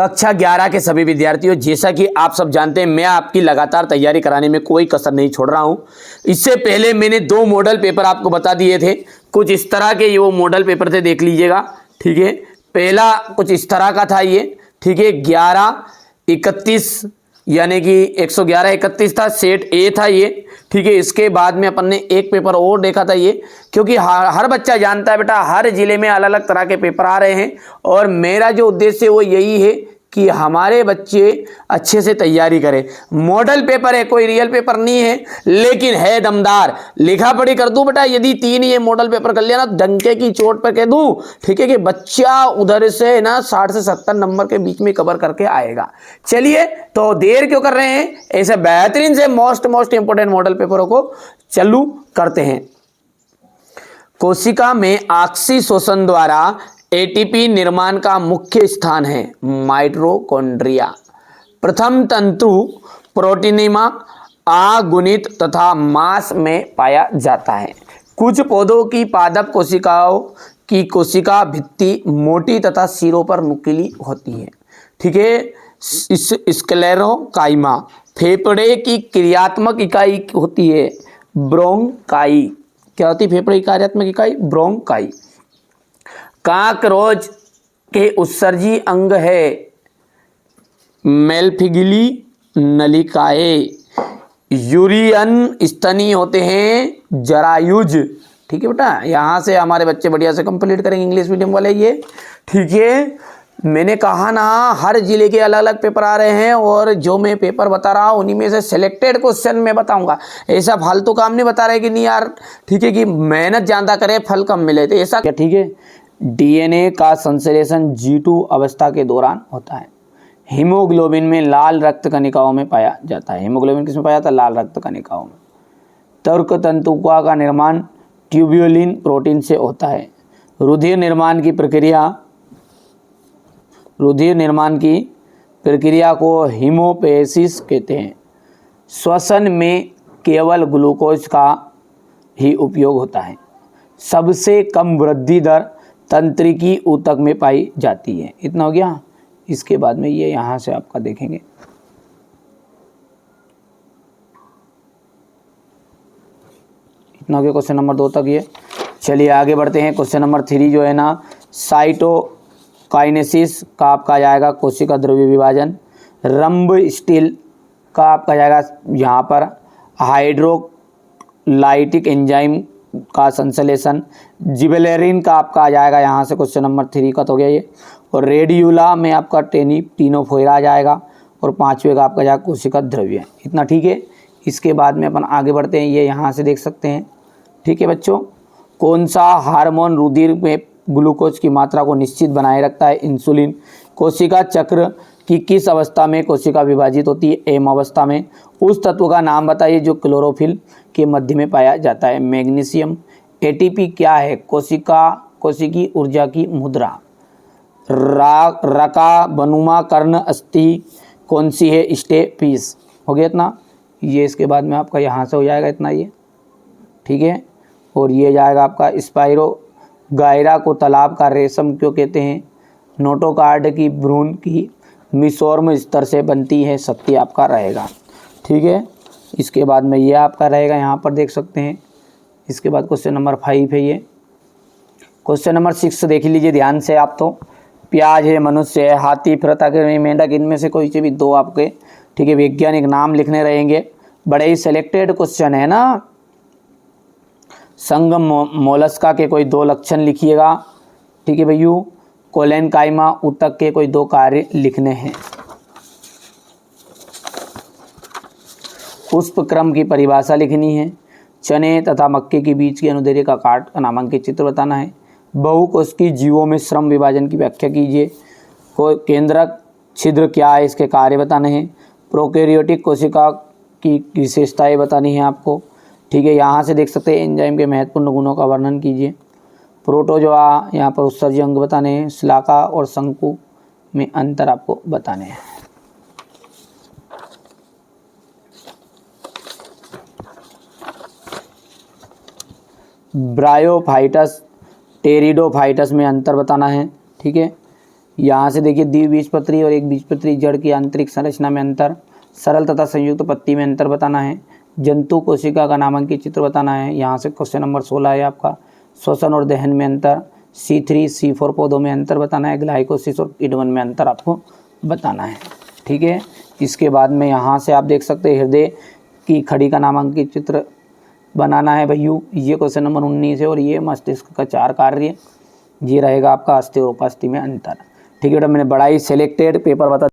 कक्षा 11 के सभी विद्यार्थियों, जैसा कि आप सब जानते हैं मैं आपकी लगातार तैयारी कराने में कोई कसर नहीं छोड़ रहा हूं। इससे पहले मैंने 2 मॉडल पेपर आपको बता दिए थे, कुछ इस तरह के ये वो मॉडल पेपर थे, देख लीजिएगा। ठीक है, पहला कुछ इस तरह का था ये। ठीक है, 11-31 यानी कि 111-31 था, सेट ए था ये। ठीक है, इसके बाद में अपन ने एक पेपर और देखा था ये, क्योंकि हर बच्चा जानता है बेटा हर जिले में अलग अलग तरह के पेपर आ रहे हैं, और मेरा जो उद्देश्य है वो यही है कि हमारे बच्चे अच्छे से तैयारी करें। मॉडल पेपर है, कोई रियल पेपर नहीं है, लेकिन है दमदार। लिखा पढ़ी कर दूं बेटा, यदि 3 ये मॉडल पेपर कर लिया ना, डंके की चोट पर कह दूं, ठीक है, कि बच्चा उधर से ना 60 से 70 नंबर के बीच में कवर करके आएगा। चलिए, तो देर क्यों कर रहे हैं, ऐसे बेहतरीन से मोस्ट इंपोर्टेंट मॉडल पेपरों को चालू करते हैं। कोशिका में ऑक्सी शोषण द्वारा एटीपी निर्माण का मुख्य स्थान है माइटोकॉन्ड्रिया। प्रथम तंतु प्रोटीनिमा अगुणित तथा मांस में पाया जाता है। कुछ पौधों की पादप कोशिकाओं की कोशिका भित्ति मोटी तथा सिरों पर नुकीली होती है। ठीक है, स्क्लेरोकाइमा फेफड़े की क्रियात्मक इकाई होती है ब्रोंकाई। क्या होती है फेफड़े की कार्यात्मक इकाई? ब्रोंकाई। काकरोच के उत्सर्जी अंग है मेल्फिगिली नलिकाएं। यूरियन स्तनी होते हैं जरायुज। ठीक है बेटा, यहाँ से हमारे बच्चे बढ़िया से कंप्लीट करेंगे इंग्लिश मीडियम वाले ये। ठीक है, मैंने कहा ना हर जिले के अलग अलग पेपर आ रहे हैं, और जो मैं पेपर बता रहा हूँ उन्हीं में से सिलेक्टेड क्वेश्चन मैं बताऊंगा। ऐसा फालतू काम नहीं बता रहे कि नहीं यार, ठीक है, कि मेहनत ज़्यादा करे फल कम मिले, तो ऐसा क्या? ठीक है, डीएनए का संश्लेषण G2 अवस्था के दौरान होता है। हीमोग्लोबिन में लाल रक्त कणिकाओं में पाया जाता है। हीमोग्लोबिन किसमें पाया जाता है? लाल रक्त कणिकाओं में। तर्क तंतुका का निर्माण ट्यूब्यूलिन प्रोटीन से होता है। रुधिर निर्माण की प्रक्रिया को हीमोपोएसिस कहते हैं। श्वसन में केवल ग्लूकोज का ही उपयोग होता है। सबसे कम वृद्धि दर तंत्रिकी ऊतक में पाई जाती है। इतना हो गया। इसके बाद में ये यहाँ से आपका देखेंगे, इतना हो गया क्वेश्चन नंबर 2 तक ये। चलिए आगे बढ़ते हैं। क्वेश्चन नंबर 3 जो है ना, साइटोकाइनेसिस का आपका जाएगा कोशिका द्रव्य विभाजन। रंब स्टील का आपका जाएगा यहाँ पर हाइड्रोलाइटिक एंजाइम का संश्लेषण। जिबेरेलिन का आपका आ जाएगा यहाँ से क्वेश्चन नंबर 3 का तो हो गया ये। और रेडियोला में आपका टेनिटिनोफोरा आ जाएगा, और 5वें का आपका जाएगा कोशिका द्रव्य। इतना ठीक है। इसके बाद में अपन आगे बढ़ते हैं, ये यहाँ से देख सकते हैं। ठीक है बच्चों, कौन सा हार्मोन रुधिर में ग्लूकोज की मात्रा को निश्चित बनाए रखता है? इंसुलिन। कोशिका चक्र की किस अवस्था में कोशिका विभाजित होती है? एम अवस्था में। उस तत्व का नाम बताइए जो क्लोरोफिल के मध्य में पाया जाता है। मैग्नीशियम। एटीपी क्या है? कोशिकी ऊर्जा की मुद्रा। रका बनुमा कर्ण अस्थि कौन सी है? स्टेपीस। हो गया इतना। ये इसके बाद में आपका यहाँ से हो जाएगा इतना ये। ठीक है, और ये जाएगा आपका स्पाइरो गायरा को तालाब का रेशम क्यों कहते हैं? नोटोकार्ड की भ्रूण की मिसोर्म स्तर से बनती है। सत्य आपका रहेगा। ठीक है, इसके बाद में ये आपका रहेगा, यहाँ पर देख सकते हैं। इसके बाद क्वेश्चन नंबर 5 है ये। क्वेश्चन नंबर 6 देख लीजिए ध्यान से आप तो। प्याज है, मनुष्य है, हाथी, फिरता, मेंढक, इनमें से कोई से भी 2 आपके, ठीक है, वैज्ञानिक नाम लिखने रहेंगे। बड़े ही सिलेक्टेड क्वेश्चन है ना। संगम मोलस्का के कोई 2 लक्षण लिखिएगा। ठीक है भैयू। कोलेनकाइमा ऊतक के कोई 2 कार्य लिखने हैं। पुष्प क्रम की परिभाषा लिखनी है। चने तथा मक्के के बीच के अनुदैर्ध्य का काट का नामांकित चित्र बताना है। बहुकोशिकीय जीवों में श्रम विभाजन की व्याख्या कीजिए। केंद्रक छिद्र क्या है, इसके कार्य बताने हैं। प्रोकैरियोटिक कोशिका की विशेषताएं बतानी है आपको। ठीक है, यहाँ से देख सकते हैं एंजाइम के महत्वपूर्ण गुणों का वर्णन कीजिए। प्रोटोजोआ यहाँ पर उत्सर्जी अंग बताने हैं। शलाका और शंकु में अंतर आपको बताने हैं। ब्रायोफाइटस टेरिडोफाइटस में अंतर बताना है। ठीक है, यहाँ से देखिए द्विबीजपत्री और एक बीजपत्री जड़ की आंतरिक संरचना में अंतर, सरल तथा संयुक्त पत्ती में अंतर बताना है, जंतु कोशिका का नामांकित चित्र बताना है। यहाँ से क्वेश्चन नंबर 16 है आपका, श्वसन और दहन में अंतर, C3 C4 पौधों में अंतर बताना है, ग्लाइकोसिस और किण्वन में अंतर आपको बताना है। ठीक है, इसके बाद में यहाँ से आप देख सकते हैं हृदय की खड़ी का नामांकित चित्र बनाना है भैयू। ये क्वेश्चन नंबर 19 है और ये मस्तिष्क का 4 कार्य, ये रहेगा आपका अस्थि और उपास्थि में अंतर। ठीक है बेटा, मैंने बड़ा ही सिलेक्टेड पेपर बता